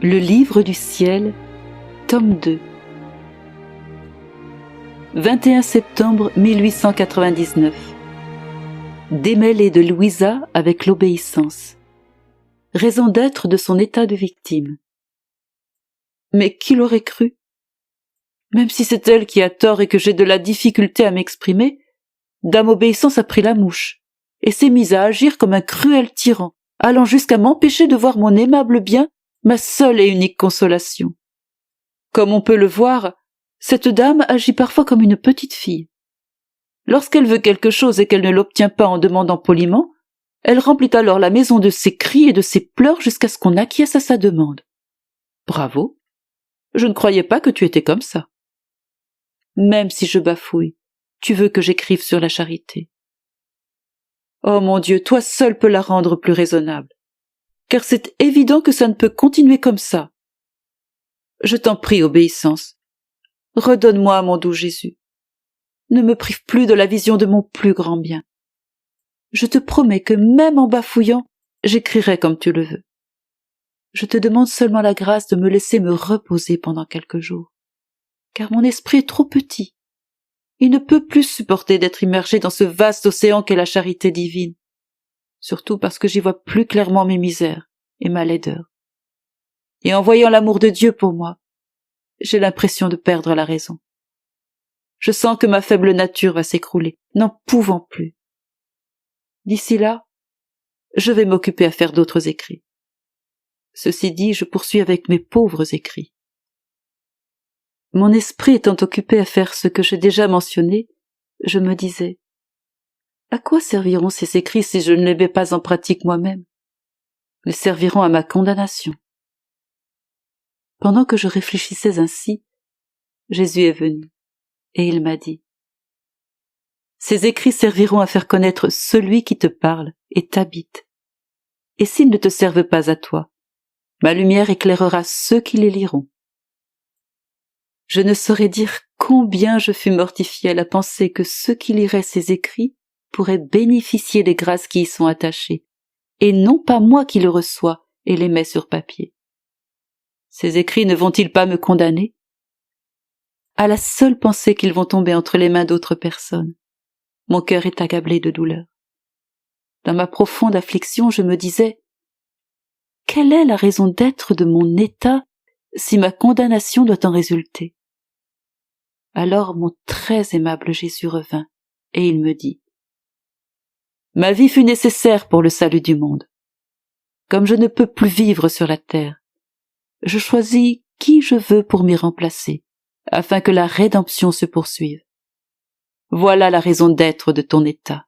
Le livre du ciel, tome 2. 21 septembre 1899. Démêlé de Louisa avec l'obéissance. Raison d'être de son état de victime. Mais qui l'aurait cru? Même si c'est elle qui a tort et que j'ai de la difficulté à m'exprimer, Dame Obéissance a pris la mouche et s'est mise à agir comme un cruel tyran, allant jusqu'à m'empêcher de voir mon aimable bien, ma seule et unique consolation. Comme on peut le voir, cette dame agit parfois comme une petite fille. Lorsqu'elle veut quelque chose et qu'elle ne l'obtient pas en demandant poliment, elle remplit alors la maison de ses cris et de ses pleurs jusqu'à ce qu'on acquiesce à sa demande. Bravo! Je ne croyais pas que tu étais comme ça. Même si je bafouille, tu veux que j'écrive sur la charité. Oh mon Dieu, toi seul peux la rendre plus raisonnable. Car c'est évident que ça ne peut continuer comme ça. Je t'en prie, Obéissance. Redonne-moi mon doux Jésus. Ne me prive plus de la vision de mon plus grand bien. Je te promets que même en bafouillant, j'écrirai comme tu le veux. Je te demande seulement la grâce de me laisser me reposer pendant quelques jours, car mon esprit est trop petit. Il ne peut plus supporter d'être immergé dans ce vaste océan qu'est la charité divine, surtout parce que j'y vois plus clairement mes misères et ma laideur. Et en voyant l'amour de Dieu pour moi, j'ai l'impression de perdre la raison. Je sens que ma faible nature va s'écrouler, n'en pouvant plus. D'ici là, je vais m'occuper à faire d'autres écrits. Ceci dit, je poursuis avec mes pauvres écrits. Mon esprit étant occupé à faire ce que j'ai déjà mentionné, je me disais, à quoi serviront ces écrits si je ne les mets pas en pratique moi-même? Ils serviront à ma condamnation. Pendant que je réfléchissais ainsi, Jésus est venu, et il m'a dit, ces écrits serviront à faire connaître celui qui te parle et t'habite. Et s'ils ne te servent pas à toi, ma lumière éclairera ceux qui les liront. Je ne saurais dire combien je fus mortifiée à la pensée que ceux qui liraient ces écrits pourraient bénéficier des grâces qui y sont attachées, et non pas moi qui les reçois et les mets sur papier. Ces écrits ne vont-ils pas me condamner? À la seule pensée qu'ils vont tomber entre les mains d'autres personnes, mon cœur est accablé de douleur. Dans ma profonde affliction, je me disais, quelle est la raison d'être de mon état si ma condamnation doit en résulter? Alors mon très aimable Jésus revint, et il me dit, ma vie fut nécessaire pour le salut du monde. Comme je ne peux plus vivre sur la terre, je choisis qui je veux pour m'y remplacer, afin que la rédemption se poursuive. Voilà la raison d'être de ton état.